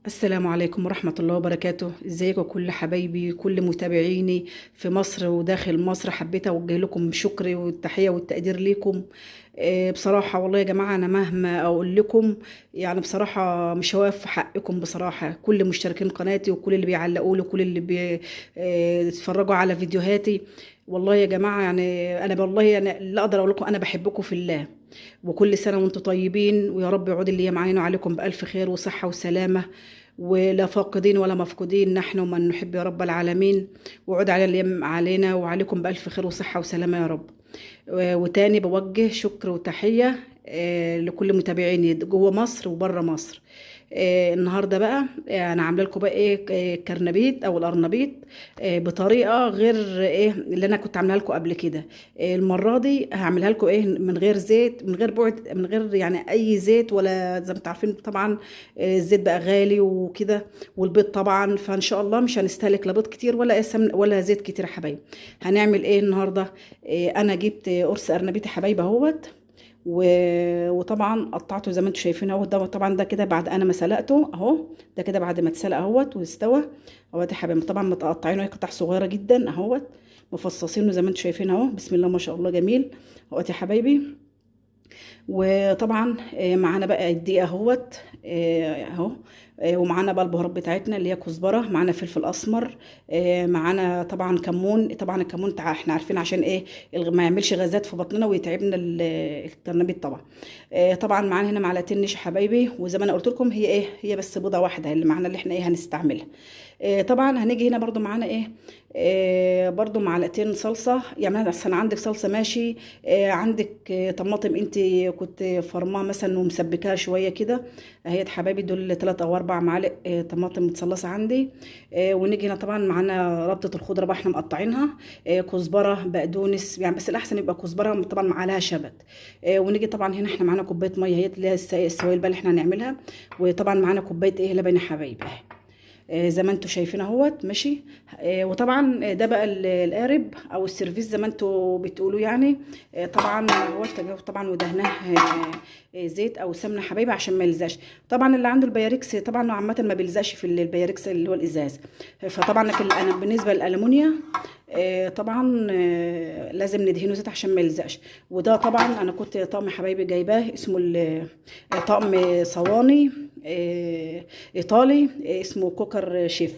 السلام عليكم ورحمة الله وبركاته. ازيكم كل حبايبي كل متابعيني في مصر وداخل مصر. حبيت اوجه لكم شكري والتحية والتقدير ليكم. بصراحة والله يا جماعة انا مهما اقول لكم يعني بصراحة مش هوقف في حقكم. بصراحة كل مشتركين قناتي وكل اللي بيعلقوا لي وكل اللي بيتفرجوا على فيديوهاتي، والله يا جماعة يعني انا والله انا اللي اقدر اقول لكم انا بحبكم في الله. وكل سنة وانتم طيبين، ويا رب يعود اللي يمعين عليكم بألف خير وصحة وسلامة، ولا فاقدين ولا مفقودين، نحن ومن نحب يا رب العالمين. وعود على اليم علينا وعليكم بألف خير وصحة وسلامة يا رب. وتاني بوجه شكر وتحية لكل متابعيني جوه مصر وبره مصر. النهارده بقى انا عامله لكم بقى ايه كرنبيت او القرنبيط بطريقه غير ايه اللي انا كنت عاملاها لكم قبل كده. المره دي هعملها لكم ايه من غير زيت، من غير بعد، من غير يعني اي زيت، ولا زي ما انتم عارفين طبعا الزيت بقى غالي وكده، والبيض طبعا. فان شاء الله مش هنستهلك لا بيض كتير ولا سمن ولا زيت كتير يا حبايبي. هنعمل ايه النهارده؟ انا جبت قرص قرنبيط يا حبايبي اهوت، وطبعا قطعته زي ما انتم شايفين اهو. ده طبعا ده كده بعد انا ما سلقته اهو، ده كده بعد ما اتسلق اهوت واستوى اهوت يا حبايبي. طبعا متقطعينه قطع صغيره جدا اهوت، مفصصينه زي ما انتم شايفين اهو. بسم الله ما شاء الله جميل اهوت يا حبايبي. وطبعا معانا بقى الدقيق اهوت اهو. ومعانا بقى البهارات بتاعتنا اللي هي كزبره، معانا فلفل اسمر، معانا طبعا كمون. طبعا الكمون احنا عارفين عشان ايه ما يعملش غازات في بطننا ويتعبنا الكرنبيط طبعا. طبعا معانا هنا معلقتين نشا حبايبي، وزي ما انا قلت لكم هي ايه، هي بس بيضه واحده اللي معانا اللي احنا ايه هنستعملها. طبعا هنيجي هنا برضو معانا ايه، برضو معلقتين صلصه. يعني اصلا عندك صلصه ماشي، عندك طماطم انت كنت فرماها مثلا ومسبكاها شويه كده اهي يا حبايبي، دول 3 او 4 معالق طماطم متصلصه عندي. ونيجي هنا طبعا معانا ربطه الخضره بقى احنا مقطعينها، كزبره بقدونس يعني، بس الاحسن يبقى كزبره طبعا مع عليها شبت. ونيجي طبعا هنا احنا معانا كوبايه ميه هي اللي هي السوائل بقى اللي احنا هنعملها. وطبعا معانا كوبايه ايه لبن يا حبايبي اهي، زي ما انتم شايفين اهوت ماشي. وطبعا ده بقى القارب او السيرفيس زي ما انتم بتقولوا يعني. طبعا اهوت طبعا ودهناه زيت او سمنه حبايبي عشان ما يلزقش. طبعا اللي عنده البياركس طبعا عامه ما بيلزقش في البياركس اللي هو الازاز. فطبعا لكن انا بالنسبه للالومنيا طبعا لازم ندهنه زيت عشان ما يلزقش. وده طبعا انا كنت طقم حبايبي جايباه اسمه طقم صواني ايطالي اسمه كوكر شيف.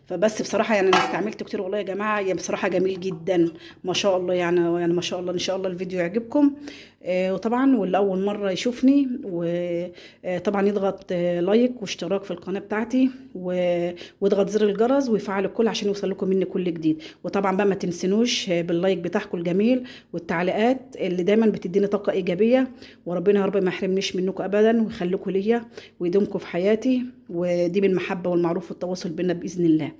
فبس بصراحه يعني انا استعملته كتير والله يا جماعه، يعني بصراحه جميل جدا ما شاء الله يعني ما شاء الله. ان شاء الله الفيديو يعجبكم. وطبعا واللي اول مره يشوفني وطبعا يضغط لايك واشتراك في القناه بتاعتي ويضغط زر الجرس ويفعل الكل عشان يوصل لكم مني كل جديد. وطبعا بقى ما تنسنوش باللايك بتاعكم الجميل والتعليقات اللي دايما بتديني طاقه ايجابيه. وربنا يا رب ما يحرمنيش منكم ابدا ويخليكم ليا ويدومكم في حياتي، ودي بالمحبه والمعروف والتواصل بينا باذن الله.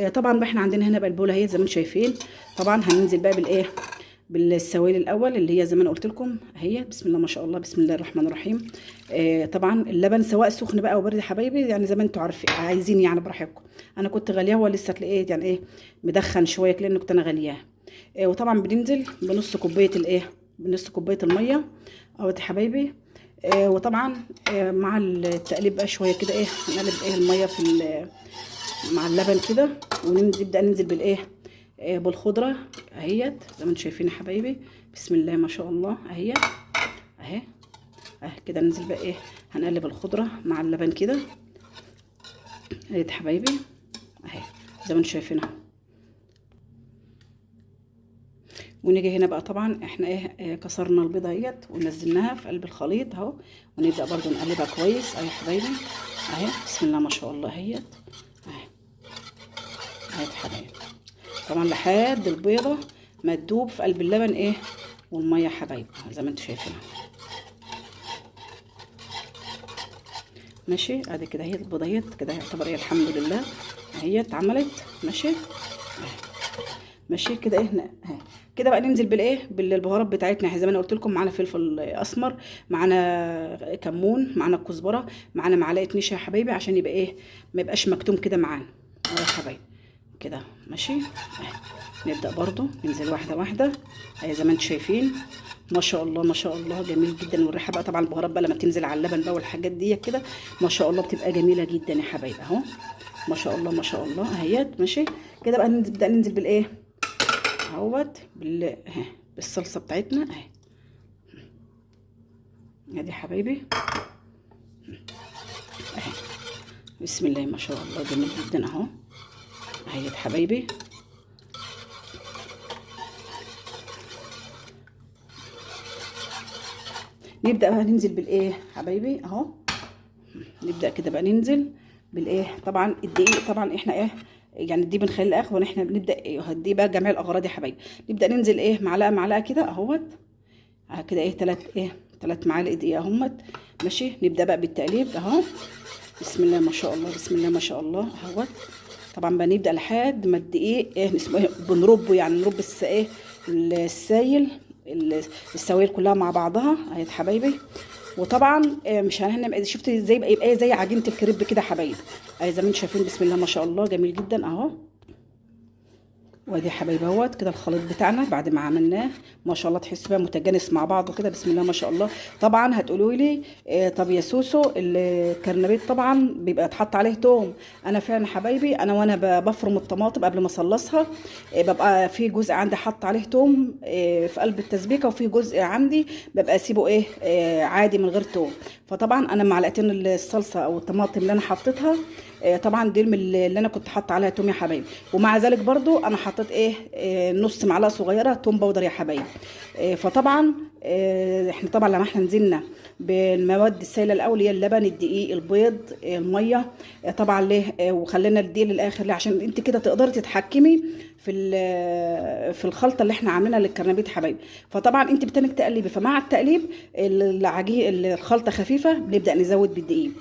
طبعا بقى احنا عندنا هنا بقى البوله اهي زي ما انتم شايفين. طبعا هننزل بقى بالايه، بالسوائل الاول اللي هي زي ما انا قلت لكم اهي. بسم الله ما شاء الله، بسم الله الرحمن الرحيم. طبعا اللبن سواء سخن بقى او بارد يا حبايبي يعني زي ما انتم عارفين عايزين يعني براحتكم. انا كنت غالياه، هو لسه تلاقيه يعني ايه مدخن شويه لان كنت انا غالياه. وطبعا بننزل بنص كوبايه الايه، بنص كوبايه الميه اهو يا حبايبي. وطبعا مع التقليب بقى شويه كده ايه، هنقلب ايه الميه في مع اللبن كده. ونبدا ننزل بالايه بالخضره اهيت زي ما انتم شايفين يا حبايبي. بسم الله ما شاء الله اهي اهي اهي كده. ننزل بقى ايه، هنقلب الخضره مع اللبن كده اهي يا حبايبي اهي زي ما انتم شايفين اهو. ونيجي هنا بقى طبعا احنا ايه كسرنا البيضه اهيت ونزلناها في قلب الخليط اهو. ونبدا برضو نقلبها كويس اهي يا حبايبي اهي. بسم الله ما شاء الله اهيت اهي اهي يا حبايبي. طبعا لحد البيضه ما تدوب في قلب اللبن ايه والميه يا حبايبي زي ما انتم شايفين ماشي. ادي كده هي البيضه اهيت كده يعتبر ايه الحمد لله اهي اتعملت ماشي ماشي كده. ايه اهي كده بقى ننزل بالايه بالبهارات بتاعتنا زي ما انا قلت لكم. معانا فلفل اسمر، معانا كمون، معانا الكزبره، معانا معلقه نشا يا حبايبي عشان يبقى ايه ما يبقاش مكتوم كده معانا يا حبايبي. كده ماشي. نبدأ برضو ننزل واحدة واحدة اهي زي ما انتم شايفين. ما شاء الله ما شاء الله جميل جدا. والريحة بقى طبعا البهارات بقى لما بتنزل على اللبن بقى والحاجات دي كده ما شاء الله بتبقى جميلة جدا يا حبايبي اهو. ما شاء الله ما شاء الله اهيت ماشي. كده بقى نبدأ ننزل بالايه اهوت بالصلصة بتاعتنا اهي. ادي حبايبي اهي. بسم الله ما شاء الله جميل جدا اهو اهيت حبايبي. نبدأ بقى ننزل بالايه حبايبي اهو. نبدأ كده بقى ننزل بالايه. طبعا الدقيق طبعا احنا ايه يعني دي بنخلي الاخر واحنا بنبدأ دي بقى جميع الاغراض يا حبايبي. نبدأ ننزل ايه معلقة معلقة كده اهوت كده ايه 3 معالق دقيق اهمت ماشي. نبدأ بقى بالتقليب اهو. بسم الله ما شاء الله بسم الله ما شاء الله اهوت. طبعا بنبدأ لحد ما الدقيق ايه اسمه ايه بنربه يعني نرب ايه السايل السوائل كلها مع بعضها اهي حبايبي. وطبعا مش هنعمل شفت ازاي يبقى زي عجينه الكريب كده حبايبي اهي زي ما انتم شايفين. بسم الله ما شاء الله جميل جدا اهو. وادي حبايبي اهوت كده الخليط بتاعنا بعد ما عملناه ما شاء الله تحسوا بقى متجانس مع بعضه كده. بسم الله ما شاء الله. طبعا هتقولوا لي طب يا سوسو الكرنبيت طبعا بيبقى اتحط عليه توم. انا فعلا حبايبي انا وانا بفرم الطماطم قبل ما اصلصها ببقى في جزء عندي حط عليه توم في قلب التسبيكه وفي جزء عندي ببقى اسيبه عادي من غير توم. فطبعا انا معلقتين الصلصه او الطماطم اللي انا حطيتها طبعا دي من اللي انا كنت حاطه عليها توم يا حبايبي. ومع ذلك برضو انا حطيت نص معلقه صغيره توم باودر يا حبايبي. فطبعا احنا طبعا لما احنا نزلنا بالمواد السائله الاول هي اللبن الدقيق البيض الميه طبعا ليه وخلينا الدقيق للاخر ليه عشان انت كده تقدري تتحكمي في الخلطه اللي احنا عاملينها للكرنبيت حبايبي. فطبعا انت بتنك تقلبي فمع التقليب الخلطه خفيفه بنبدا نزود بالدقيق.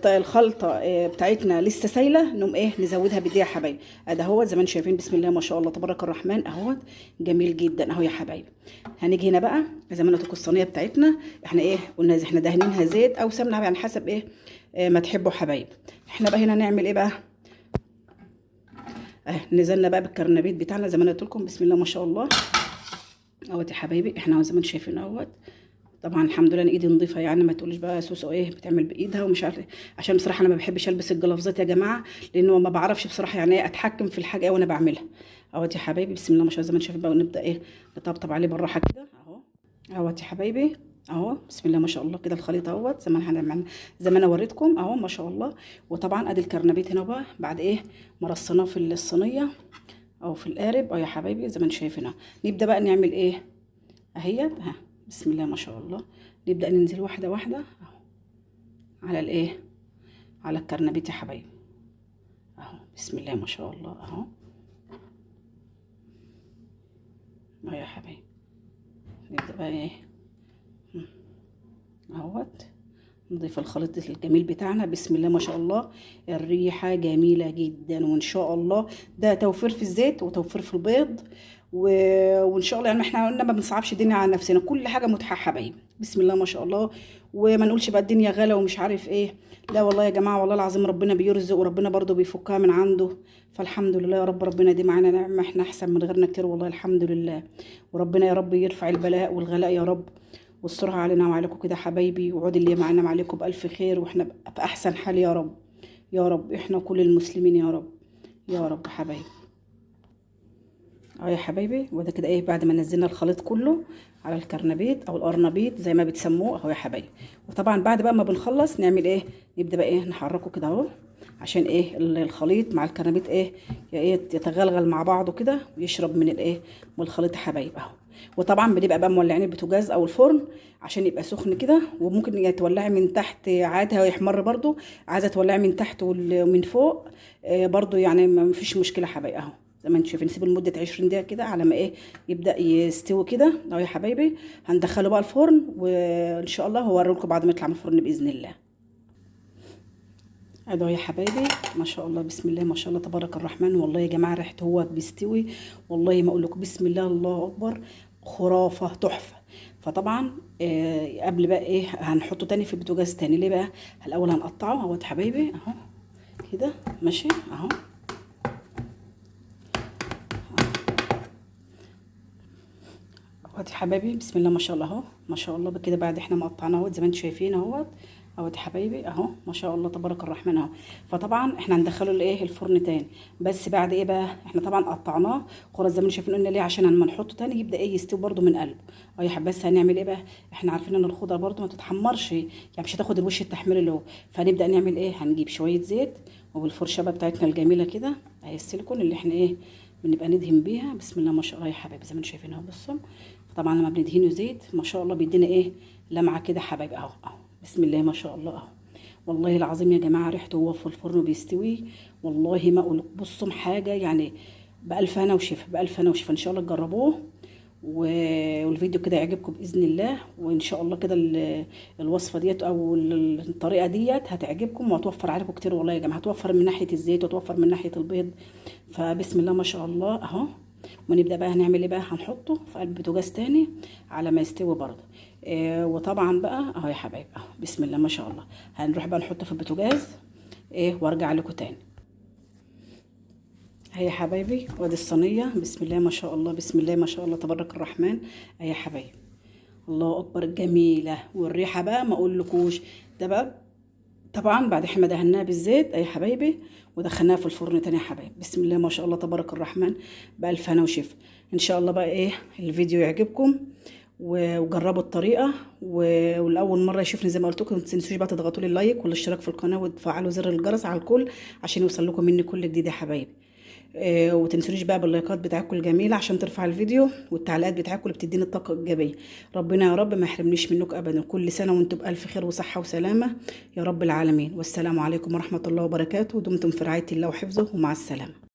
الخلطه بتاعتنا لسه سايله نقوم نزودها بالدقيق يا حبايبي. ادي اهوت زي ما انتم شايفين. بسم الله ما شاء الله تبارك الرحمن اهوت جميل جدا اهو يا حبايبي. هنيجي هنا بقى زي ما قلت الصينيه بتاعتنا احنا قلنا احنا دهنينها زيت او سمنه يعني حسب ما تحبوا حبايبي. احنا بقى هنا نعمل بقى نزلنا بقى بالكرنبيت بتاعنا زي ما قلت لكم. بسم الله ما شاء الله اهوت يا حبايبي. احنا زي ما انتم شايفين اهوت. طبعا الحمد لله انا ايدي نظيفه يعني ما تقوليش بقى سوسو بتعمل بايدها ومش عارفه عشان بصراحه انا ما بحبش البس الجلافزات يا جماعه لانه ما بعرفش بصراحه يعني اتحكم في الحاجه وانا بعملها اهوت يا حبايبي. بسم الله ما شاء الله زي ما انتم شايفين بقى ونبدا نطبطب عليه بالراحه كده اهو اهوت يا حبايبي اهو. بسم الله ما شاء الله كده الخليط اهوت زي ما احنا زي ما انا وريتكم اهو ما شاء الله. وطبعا ادي الكرنبيت هنا بقى بعد ما رصيناه في الصينيه او في القارب يا حبايبي زي ما انتم شايفين. نبدا بقى نعمل اهيت بسم الله ما شاء الله. نبدا ننزل واحده واحده اهو على على الكرنبيت يا حبايبي اهو. بسم الله ما شاء الله اهو يا حبايبي. نبدا بقى اهوت نضيف الخليط الجميل بتاعنا. بسم الله ما شاء الله الريحه جميله جدا وان شاء الله ده توفير في الزيت وتوفير في البيض وان شاء الله يعني احنا قلنا ما بنصعبش الدنيا على نفسنا كل حاجه متاحه حبايبي. بسم الله ما شاء الله. وما نقولش بقى الدنيا غلا ومش عارف لا والله يا جماعه والله العظيم ربنا بيرزق وربنا برضو بيفكها من عنده. فالحمد لله يا رب ربنا دي معانا نعمه احنا احسن من غيرنا كتير والله الحمد لله. وربنا يا رب يرفع البلاء والغلاء يا رب واسترها علينا وعليكم كده حبايبي. وعود اللي معانا وعليكم بألف خير واحنا في احسن حال يا رب يا رب احنا كل المسلمين يا رب يا رب حبايبي يا حبايبي. وده كده بعد ما نزلنا الخليط كله على الكرنبيت او القرنبيط زي ما بتسموه اهو يا حبايبي. وطبعا بعد بقى ما بنخلص نعمل نبدا بقى نحركه كده اهو عشان الخليط مع الكرنبيت يتغلغل مع بعضه كده ويشرب من من الخليط يا حبايبي اهو. وطبعا بنبقى بقى مولعين البوتاجاز او الفرن عشان يبقى سخن كده. وممكن تولعي من تحت عادي هيحمر برضو عايزه تولعي من تحت ومن فوق برضو يعني ما فيش مشكله حبايبي اهو. زي ما انتم شايفين نسيبه لمده 20 دقيقه كده على ما يبدا يستوي كده اهو يا حبايبي. هندخله بقى الفرن وان شاء الله هوريلكم بعد ما يطلع من الفرن باذن الله. اهو يا حبايبي ما شاء الله بسم الله ما شاء الله تبارك الرحمن. والله يا جماعه ريحته هو بيستوي والله ما اقول لكم بسم الله الله اكبر خرافه تحفه. فطبعا قبل بقى هنحطه تاني في البوتاجاز تاني. ليه بقى الاول هنقطعه اهو يا حبايبي اهو كده ماشي اهو اهوت يا حبايبي، بسم الله ما شاء الله اهو، ما شاء الله كده بعد احنا مقطعنا اهوت زي ما انتم شايفين اهوت. اهوت يا حبايبي اهو ما شاء الله تبارك الرحمن اهو. فطبعا احنا هندخله الايه الفرن تاني، بس بعد ايه بقى، احنا طبعا قطعناه خلاص زي ما انتم شايفين. قلنا ليه؟ عشان لما نحطه تاني يبدا ايه يستوي برده من قلبه. اه يا حبايبي، بس هنعمل ايه بقى، احنا عارفين ان الخضره برده ما تتحمرش، يعني مش هتاخد الوش التحمير اللي هو. فهنبدا نعمل ايه، هنجيب شويه زيت وبالفرشه بقى بتاعتنا الجميله كده اهي السيليكون اللي احنا ايه بنبقى ندهن بيها. بسم الله ما شاء الله يا حبايبي زي ما انتم شايفين اهو. بصوا طبعا لما بندهنه زيت ما شاء الله بيدينا ايه لمعه كده حبايبي اهو اهو. بسم الله ما شاء الله اهو. والله العظيم يا جماعه ريحته وهو في الفرن بيستوي والله ما اقول بصوا حاجه يعني بألف هنا وشفا، بألف هنا وشفا. ان شاء الله تجربوه والفيديو كده يعجبكم باذن الله. وان شاء الله كده الوصفه ديت او الطريقه ديت هتعجبكم وهتوفر عليكم كتير والله يا جماعه. هتوفر من ناحيه الزيت وتوفر من ناحيه البيض. فبسم الله ما شاء الله اهو. ونبدا بقى هنعمل ايه بقى، هنحطه في قلب بوتاجاز تاني على ما يستوي برضه. وطبعا بقى اهو يا حبايبي اهو بسم الله ما شاء الله. هنروح بقى نحطه في البوتاجاز وارجع لكم تاني. هي يا حبايبي وادي الصينيه، بسم الله ما شاء الله، بسم الله ما شاء الله تبارك الرحمن. هي يا حبايبي الله اكبر جميله، والريحه بقى ما اقولكوش. ده بقى طبعا بعد احنا دهناها بالزيت يا حبايبي ودخلناها في الفرن تاني يا حبايبي. بسم الله ما شاء الله تبارك الرحمن بألف هنا وشفا. ان شاء الله بقى الفيديو يعجبكم وجربوا الطريقه. والاول مره يشوفني زي ما قلت لكم ما تنسوش بقى تضغطوا لي اللايك والاشتراك في القناه وتفعلوا زر الجرس على الكل عشان يوصل لكم مني كل جديد يا حبايبي. وتنسونيش بقى باللايكات بتاعتكم الجميله عشان ترفع الفيديو، والتعليقات بتاعتكم اللي بتديني الطاقه الايجابيه. ربنا يا رب ما يحرمنيش منكم ابدا. كل سنه وانتم بالف خير وصحه وسلامه يا رب العالمين. والسلام عليكم ورحمه الله وبركاته. دمتم في رعايه الله وحفظه، ومع السلامه.